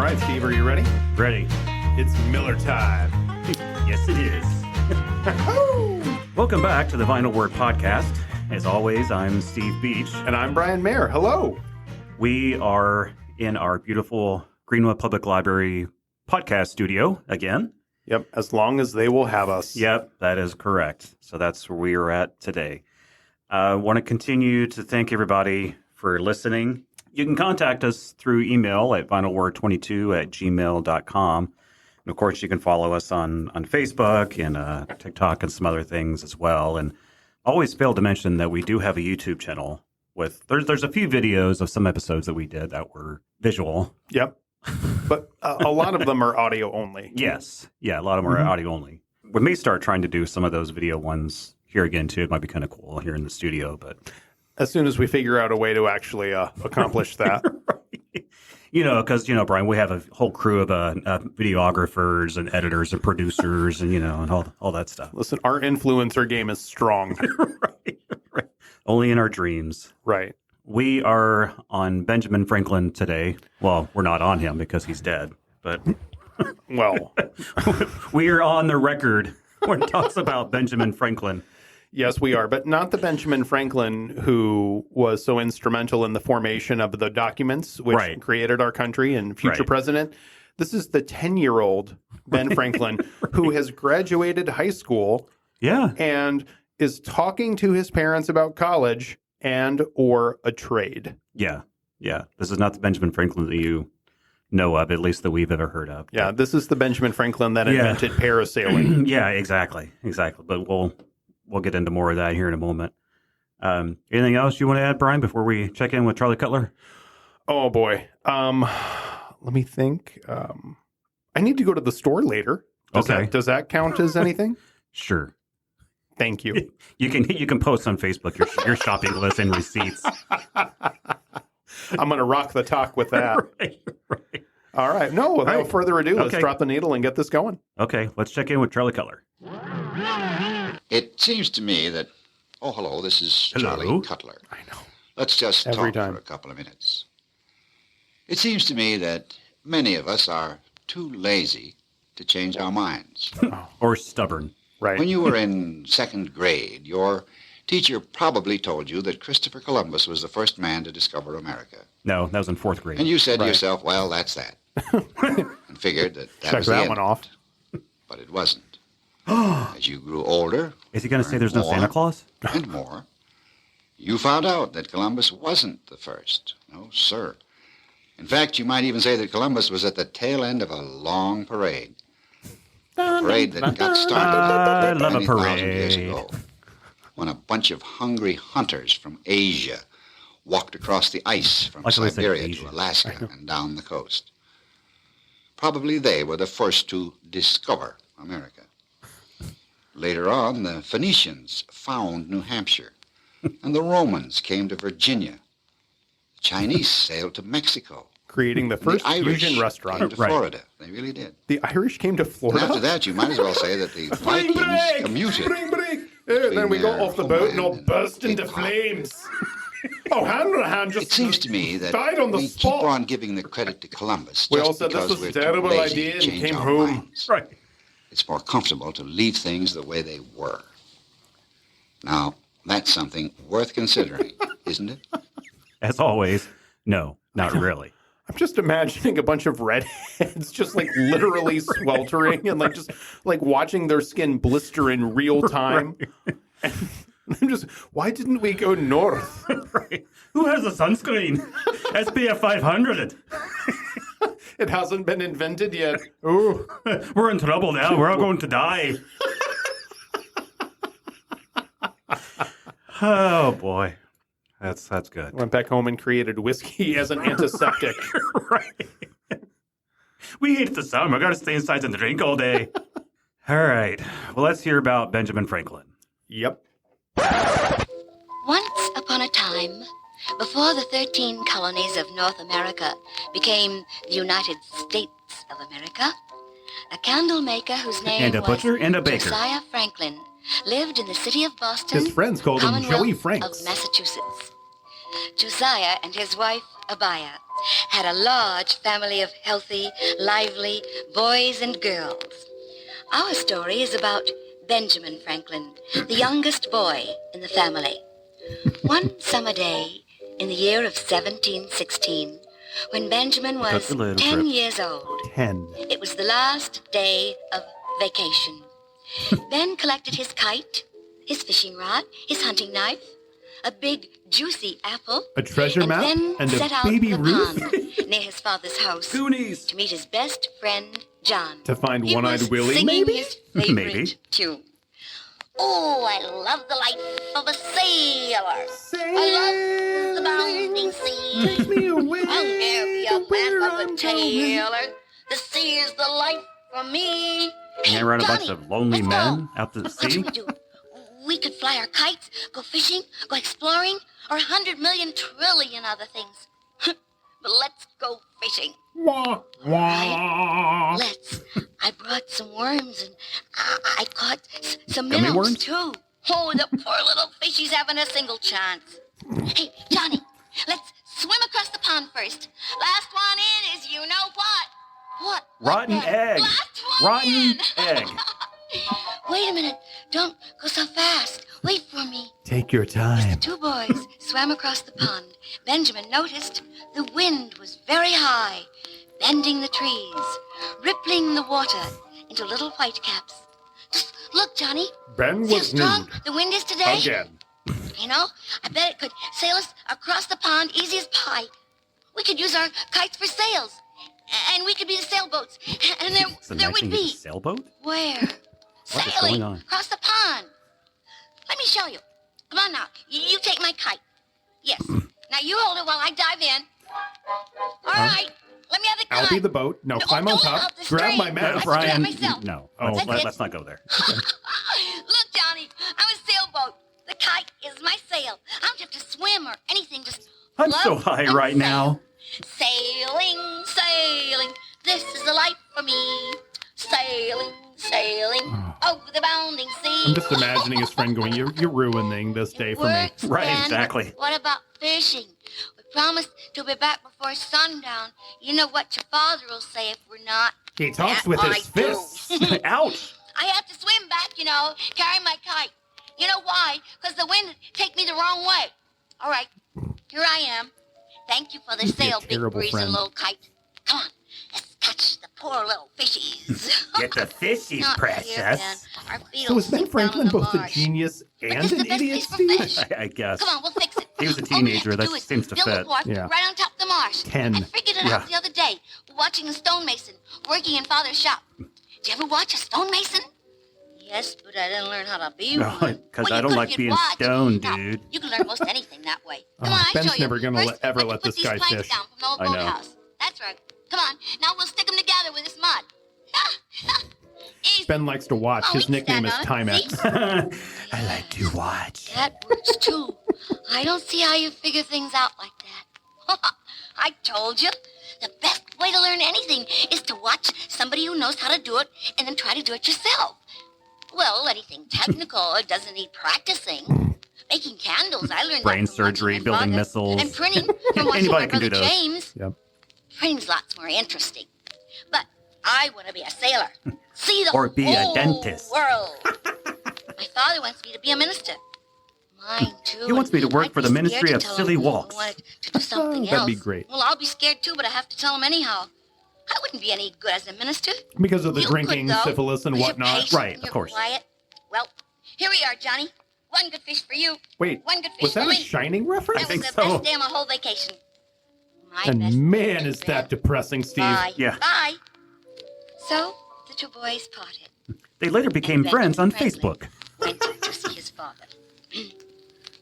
right, Steve, are you ready? Ready. It's Miller time. Yes, it is. Welcome back to the Vinyl Word Podcast. As always, I'm Steve Beach. And I'm Brian Mayer. Hello. We are in our beautiful Greenwood Public Library podcast studio again. Yep, as long as they will have us. Yep, that is correct. So that's where we are at today. I want to continue to thank everybody for listening. You can contact us through email at vinylword22@gmail.com. And of course, you can follow us on Facebook and TikTok and some other things as well. And always fail to mention that we do have a YouTube channel with there's a few videos of some episodes that we did that were visual. Yep. But a lot of them are audio only. Yes. Yeah, a lot of them are audio only. We may start trying to do some of those video ones here again, too. It might be kind of cool here in the studio, but as soon as we figure out a way to actually accomplish that. Right. Because, Brian, we have a whole crew of videographers and editors and producers and, and all that stuff. Listen, our influencer game is strong. Right. Only in our dreams. Right. We are on Benjamin Franklin today. Well, we're not on him because he's dead, but well, we are on the record when it talks about Benjamin Franklin. Yes, we are, but not the Benjamin Franklin who was so instrumental in the formation of the documents which created our country and future president. This is the 10-year-old Ben Franklin who has graduated high school and is talking to his parents about college and or a trade. Yeah. This is not the Benjamin Franklin that you know of, at least that we've ever heard of. Yeah, this is the Benjamin Franklin that invented parasailing. Yeah, exactly. But we'll get into more of that here in a moment. Anything else you want to add, Brian, before we check in with Charlie Cutler? Oh, boy. Let me think. I need to go to the store later. Does that count as anything? Sure. Thank you. You can post on Facebook your shopping list and receipts. I'm going to rock the talk with that. Right. All right. No, without further ado, let's drop the needle and get this going. Okay, let's check in with Charlie Cutler. It seems to me that... Oh, hello, this is Charlie Cutler. I know. Let's just talk for a couple of minutes. It seems to me that many of us are too lazy to change our minds. Or stubborn. Right. When you were in second grade, your teacher probably told you that Christopher Columbus was the first man to discover America. No, that was in fourth grade. And you said to yourself, well, that's that. And figured that was the that end. one off. But it wasn't. As you grew older... Is he going to say there's no Santa Claus? And more. You found out that Columbus wasn't the first. No, sir. In fact, you might even say that Columbus was at the tail end of a long parade. A parade that got started many thousand years ago, when a bunch of hungry hunters from Asia walked across the ice from Siberia to Alaska and down the coast. Probably they were the first to discover America. Later on, the Phoenicians found New Hampshire, and the Romans came to Virginia. The Chinese sailed to Mexico. Creating the first fusion restaurant. Came to Florida. They really did. The Irish came to Florida? And after that, you might as well say that the Vikings commuted. Then we go off the boat and all burst into flames. Oh, Hanrahan just It seems to me that died on the we spot. keep on giving the credit to Columbus We just all said this because was we're a terrible too lazy idea to and change came our home. minds. Right. It's more comfortable to leave things the way they were. Now, that's something worth considering, isn't it? As always, no, not really. I'm just imagining a bunch of redheads just like literally sweltering and like just like watching their skin blister in real time. And I'm just, why didn't we go north? Right. Who has a sunscreen? SPF 500. It hasn't been invented yet. Ooh. We're in trouble now. We're all going to die. Oh, boy. That's good. Went back home and created whiskey as an antiseptic. Right. We hate the summer. I got to stay inside and drink all day. All right. Well, let's hear about Benjamin Franklin. Yep. Once upon a time, before the 13 colonies of North America became the United States of America, a candle maker whose name And a butcher was and a baker. Josiah Franklin lived in the city of Boston, His friends called him Commonwealth Joey Franks. of Massachusetts. Josiah and his wife, Abaya, had a large family of healthy, lively boys and girls. Our story is about Benjamin Franklin, the youngest boy in the family. One summer day in the year of 1716, when Benjamin was That's a little 10 trip. years old, 10. it was the last day of vacation. Ben collected his kite, his fishing rod, his hunting knife, a big, juicy apple, A treasure and map then and set a out baby for the Ruth pond near his father's house Goonies. to meet his best friend, John. to find He One-Eyed was Willie, singing maybe? his favorite Maybe. tune. Oh, I love the life of a sailor. I love the bounding sea. Take me away I'll never be a to man where of a I'm going. tailor. The sea is the life for me. Hang around a bunch Johnny, of lonely let's men go. out to the What should sea. we do? We could fly our kites, go fishing, go exploring, or 100 million trillion other things. But let's go fishing. Wah, wah. Let's. I brought some worms and I caught some Gummy minnows worms? too. Oh, the poor little fishies haven't a single chance. Hey, Johnny, let's swim across the pond first. Last one in is you know what? What? Rotten What, egg. Last one Rotten in. egg. Wait a minute. Don't go so fast. Wait for me. Take your The time. two boys swam across the pond. Benjamin noticed the wind was very high, bending the trees, rippling the water into little white caps. Just look, Johnny. Ben See how was strong nude. the wind is today? Again. You know, I bet it could sail us across the pond easy as pie. We could use our kites for sails, and we could be the sailboats. And So there would 19 be. sailboat? Where? What is Sailing going on? across the pond. Let me show you. Come on now. You take my kite. Yes. Now you hold it while I dive in. All right. Let me have the gun. I'll be the boat. Now No, climb on don't top. help the Grab my string. map. Let's Brian, do that myself. no. Oh. Let's not go there. Look, Johnny. I'm a sailboat. The kite is my sail. I don't have to swim or anything. Just I'm so float high and right sail. now. Sailing, sailing. This is the life for me. Sailing, sailing over the bounding sea. I'm just imagining his friend going, you're ruining this day for me. Works, Right, Ben. exactly. What about fishing? We promised to be back before sundown. You know what your father will say if we're not. He talks Yeah, with I his do. fists. Ouch. I have to swim back, you know, carry my kite. You know why? Because the wind take me the wrong way. All right, here I am. Thank you for the You'd be a sail, big terrible breezy friend. little kite. Come on, let's catch the poor little fishies. Get the fishies, Not here, Ben. precious. Our feet So will is Ben sink down Franklin in the both a marsh. genius But and this is an the best idiot, place for Steve? fish. I guess. Come on, we'll fix it. He was a All we have teenager. to That do is seems to build fit. a wharf Yeah. right on top of the marsh. 10. I figured it Yeah. out the other day, watching a stonemason working in Father's shop. Did you ever watch a stonemason? Yes, but I didn't learn how to be No, one. 'cause Well, I you don't could like if being you'd watch. stoned, Now, dude. You can learn most anything that way. Come Oh, on, I'll Ben's show you. never gonna First, ever let's let put this these guy planks fish. down from the old I know. boathouse. That's right. Come on, now we'll stick them together with this mud. Easy. Ben likes to watch. Oh, His we can nickname is stand on it. Timex. See? I like to watch. That works too. I don't see how you figure things out like that. I told you. The best way to learn anything is to watch somebody who knows how to do it and then try to do it yourself. Well, anything technical it doesn't need practicing. Making candles, I learned Brain that from watching surgery, my building father. missiles. And printing from watching Anybody my can do brother those. James. Yep. Printing's lots more interesting. But I want to be a sailor. See the Or be a whole dentist. world. My father wants me to be a minister. Mine too. He wants me to and work I'd for be the Ministry scared of to tell Silly him I Walks. wanted to do something That'd else. be great. Well, I'll be scared too, but I have to tell him anyhow. I wouldn't be any good as a minister. Because of the You drinking, could, though. syphilis, and You're whatnot. patient Right, and of you're course. Quiet. Well, here we are, Johnny. One good fish for you. Wait, One good fish was that for a me. Shining reference? I That think was the so. best day of my whole vacation. My best And man, vacation, is Ben. that depressing, Steve. Bye. Yeah. Bye. So the two boys parted. They later became And friends on Benjamin Facebook. Went to see his father.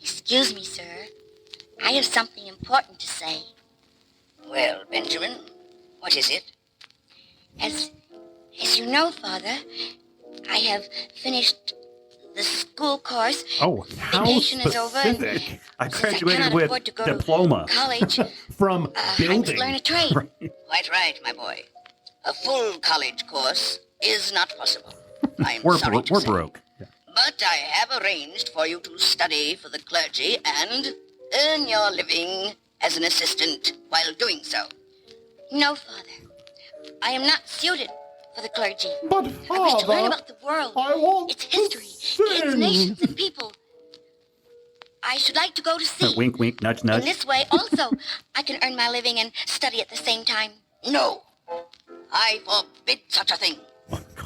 Excuse me, sir. I have something important to say. Well, Benjamin, what is it? As you know, Father, I have finished the school course. Oh, how Vacation is over and- specific. I Since graduated cannot with afford to go to diploma. college, From I must learn a building. trade. Quite right, my boy. A full college course is not possible. I'm We're sorry to say. broke. But I have arranged for you to study for the clergy and earn your living as an assistant while doing so. No, Father. I am not suited for the clergy. But, I wish to learn Father, about the world, I want its to history, its sing. nations and people. I should like to go to sea. Wink, wink, nudge, In nudge. this way, also, I can earn my living and study at the same time. No, I forbid such a thing.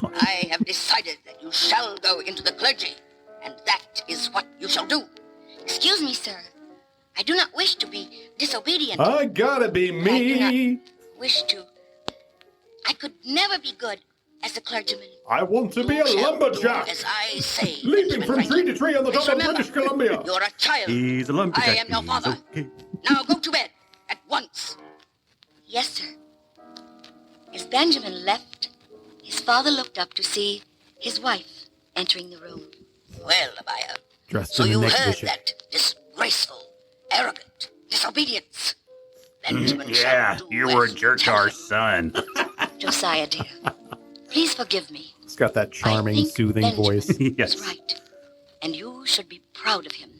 I have decided that you shall go into the clergy, and that is what you shall do. Excuse me, sir. I do not wish to be disobedient. I gotta be I do me. not wish to. I could never be good as a clergyman. I want to be a You shall do lumberjack. as I say, Leaping Benjamin from Franklin. tree to tree on the Please top of remember, British Columbia. You're a child. He's a lumberjack. I am your he's father. okay. Now go to bed at once. Yes, sir. As Benjamin left, his father looked up to see his wife entering the room. Well, Abaya, Dressed so in a you neck heard bishop. that disgraceful, arrogant disobedience. Benjamin Yeah, shall do you were a as jerk to tell our him. son. Josiah, dear, please forgive me. He's got that charming, I think soothing Benjamin voice. Yes. is right, and you should be proud of him.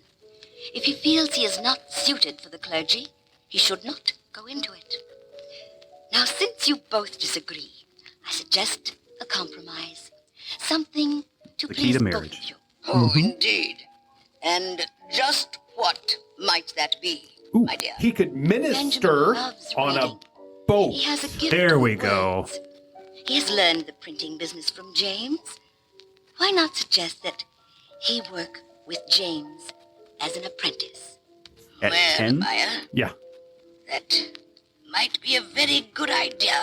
If he feels he is not suited for the clergy, he should not go into it. Now, since you both disagree, I suggest a compromise. Something to The key please to both marriage. of you. Oh, indeed. And just what might that be, Ooh, my dear? he could minister Benjamin loves on a reading. boat. He has a gift There for we go. words. He has learned the printing business from James. Why not suggest that he work with James as an apprentice? At well, 10? Abaya, Yeah. that might be a very good idea.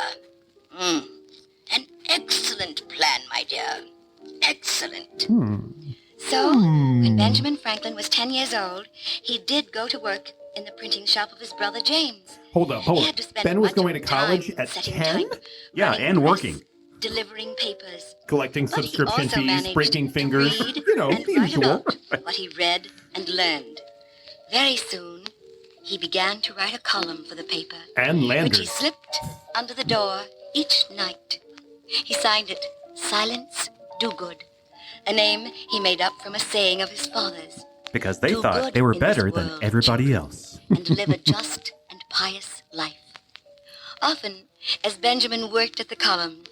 An excellent plan, my dear. Excellent. So, when Benjamin Franklin was 10 years old, he did go to work in the printing shop of his brother James. Hold up, He hold had up. to spend Ben was much going of to college time at setting 10? type, Yeah, running and press, working. delivering papers. Collecting But he subscription also fees, managed breaking to fingers. read You know, and the write usual. about what he read and learned. Very soon, he began to write a column for the paper, And which he Landers. slipped under the door each night. He signed it Silence Dogood, a name he made up from a saying of his father's, Because they Do thought good they were in this better than world, everybody else. and live a just and pious life. Often, as Benjamin worked at the column,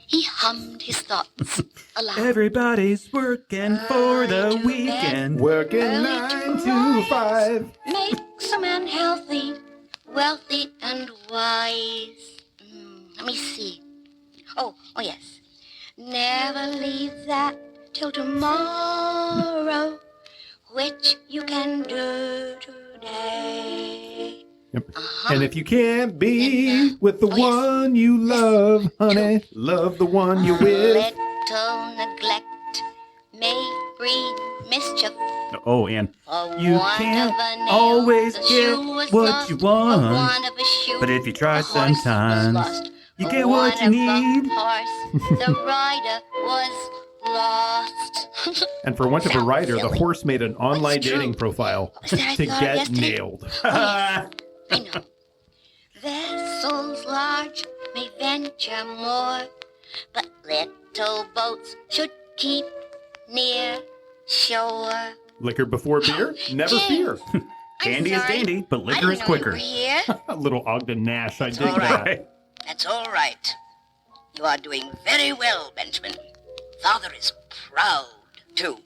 he hummed his thoughts aloud. Everybody's working for the weekend. Working Early 9 to rise 5. Makes a man healthy, wealthy, and wise. Let me see. Oh, yes. Never leave that till tomorrow, which you can do today. Yep. Uh-huh. And if you can't be with the Oh, yes. one you love, honey, love the one you're A with. little neglect may breed mischief. Oh, and For you want can't of a nail, always the get shoe was what lost. you For want. want of a shoe, But if you try the horse was sometimes, lost. you For get what want you of need. a horse, the rider was lost. And for want of a Sounds writer, the silly. horse made an online true? dating profile Was that I to thought get yesterday? nailed. I know. Vessels large may venture more, but little boats should keep near shore. Liquor before beer? Never James. fear. Candy is sorry. dandy, but I liquor didn't is know quicker. You were here. A little Ogden Nash. I dig all that. right. That's all right. You are doing very well, Benjamin. Father is proud, too.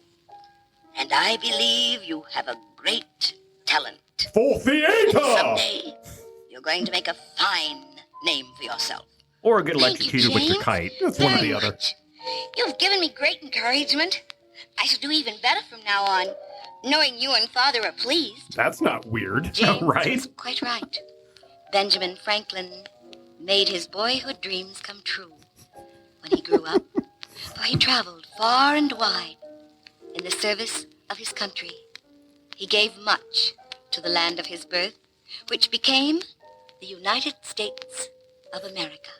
And I believe you have a great talent. For theater! Someday, you're going to make a fine name for yourself. Or get Thank you, electrocuted with your James. kite. That's one or Very the other. much. You've given me great encouragement. I shall do even better from now on, knowing you and Father are pleased. That's not weird. James Right? was quite right. Benjamin Franklin made his boyhood dreams come true when he grew up, for he traveled far and wide in the service of his country. He gave much to the land of his birth, which became the United States of America.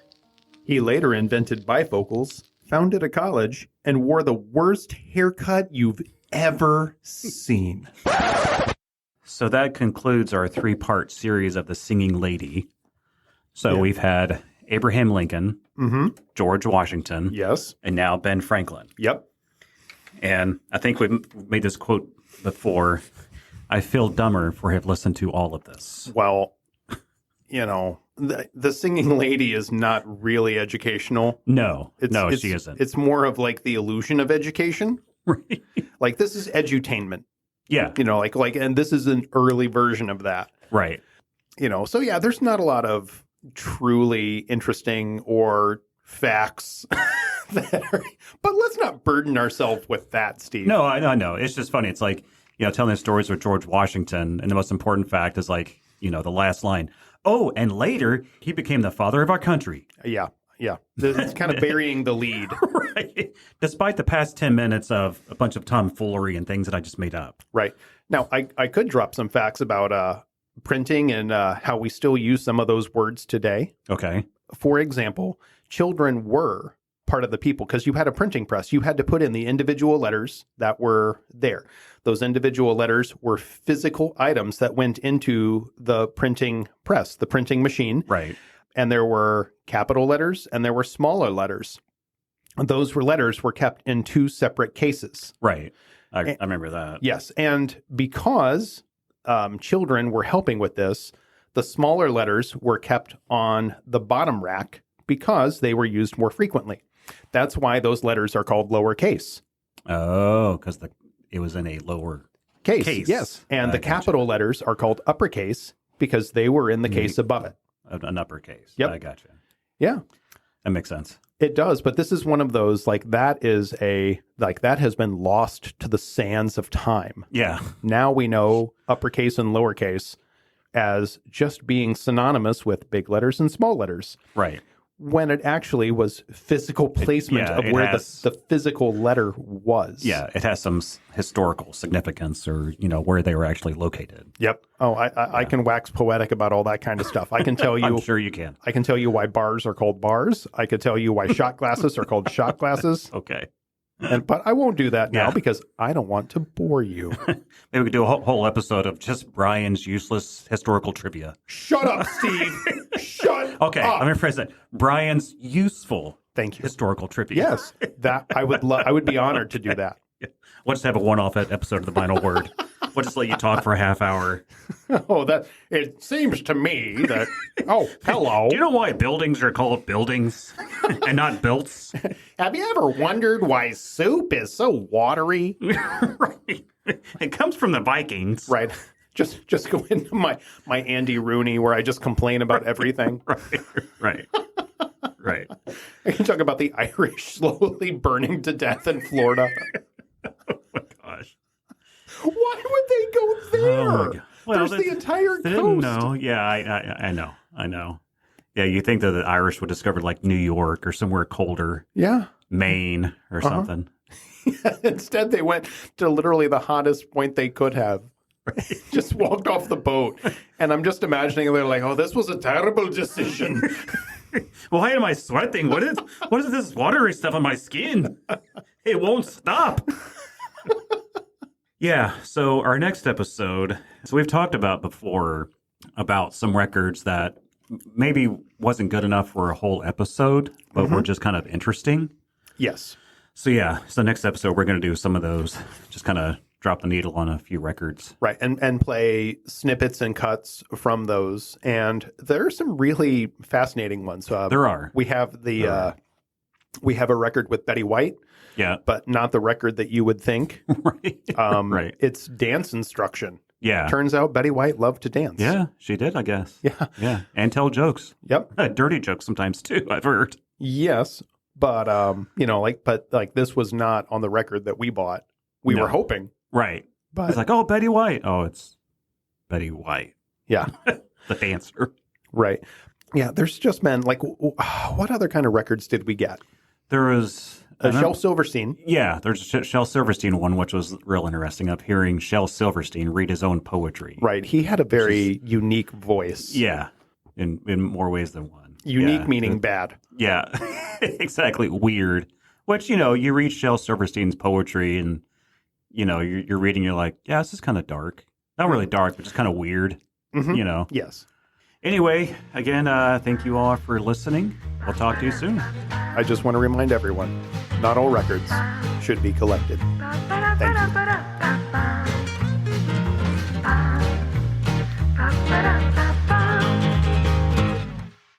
He later invented bifocals, founded a college, and wore the worst haircut you've ever seen. So that concludes our 3-part series of The Singing Lady. So Yeah. we've had Abraham Lincoln, Mm-hmm. George Washington, Yes. and now Ben Franklin. Yep. And I think we've made this quote before. I feel dumber for have listened to all of this. Well, the singing lady is not really educational. No, she isn't. It's more of like the illusion of education. Right. Like this is edutainment. Yeah. And this is an early version of that. Right. So yeah, there's not a lot of truly interesting or facts but let's not burden ourselves with that, Steve. No, I know. It's just funny. It's like, telling the stories with George Washington, and the most important fact is like, the last line. Oh, and later he became the father of our country. Yeah. It's kind of burying the lead. Right. Despite the past 10 minutes of a bunch of tomfoolery and things that I just made up. Right. Now, I could drop some facts about printing and how we still use some of those words today. Okay. For example, children were part of the people because you had a printing press. You had to put in the individual letters that were there. Those individual letters were physical items that went into the printing press, the printing machine. Right. And there were capital letters and there were smaller letters. Those letters were kept in two separate cases. Right. I remember that. Yes. And because children were helping with this, the smaller letters were kept on the bottom rack because they were used more frequently. That's why those letters are called lowercase. Oh, because it was in a lower case. Yes. And the capital letters are called uppercase because they were in the case above it. An uppercase. Yep. I gotcha. Yeah. That makes sense. It does, but this is one of those, that has been lost to the sands of time. Yeah. Now we know uppercase and lowercase as just being synonymous with big letters and small letters. Right. When it actually was physical placement of where the physical letter was. Yeah, it has some historical significance or, where they were actually located. Yep. Oh, I can wax poetic about all that kind of stuff. I can tell you. I'm sure you can. I can tell you why bars are called bars. I could tell you why shot glasses are called shot glasses. Okay. But I won't do that now because I don't want to bore you. Maybe we could do a whole episode of just Brian's useless historical trivia. Shut up, Steve. Shut up. Okay, let me rephrase that. Brian's useful Thank you. historical trivia. Yes, that I would be honored to do that. We'll just have a one-off episode of The Final Word. We'll just let you talk for a half hour. Oh, it seems to me that, oh, hello. Do you know why buildings are called buildings and not builts? Have you ever wondered why soup is so watery? Right. It comes from the Vikings. Right. Just go into my Andy Rooney where I just complain about everything. Right. I can talk about the Irish slowly burning to death in Florida. Oh my gosh. Why would they go there? Oh my God. Well, there's the entire they coast. Didn't know. Yeah, I know. Yeah, you think that the Irish would discover like New York or somewhere colder. Yeah. Maine or something. Instead, they went to literally the hottest point they could have. Just walked off the boat. And I'm just imagining they're like, oh, this was a terrible decision. Why am I sweating? What is this watery stuff on my skin? It won't stop. Yeah, so our next episode, so we've talked about before about some records that maybe wasn't good enough for a whole episode, but were just kind of interesting. Yes. So yeah, so next episode we're going to do some of those, just kind of drop the needle on a few records. Right, and play snippets and cuts from those. And there are some really fascinating ones. There are. We have we have a record with Betty White. Yeah. But not the record that you would think. Right. Right. It's dance instruction. Yeah. Turns out Betty White loved to dance. Yeah, she did, I guess. Yeah. Yeah. And tell jokes. Yep. Dirty jokes sometimes too, I've heard. Yes. But but this was not on the record that we bought. We were hoping. Right. But it's like, oh, Betty White. Oh, it's Betty White. Yeah. The dancer. Right. Yeah, there's just been what other kind of records did we get? There was Shel Silverstein. Yeah, there's a Shel Silverstein one, which was real interesting. Up hearing Shel Silverstein read his own poetry. Right. He had a very unique voice. Yeah, in more ways than one. Unique meaning bad. Yeah, exactly. Weird. Which, you read Shel Silverstein's poetry and, you're reading, you're like, yeah, this is kind of dark. Not really dark, but just kind of weird, Yes. Anyway, again, thank you all for listening. We'll talk to you soon. I just want to remind everyone, not all records should be collected. Thank you.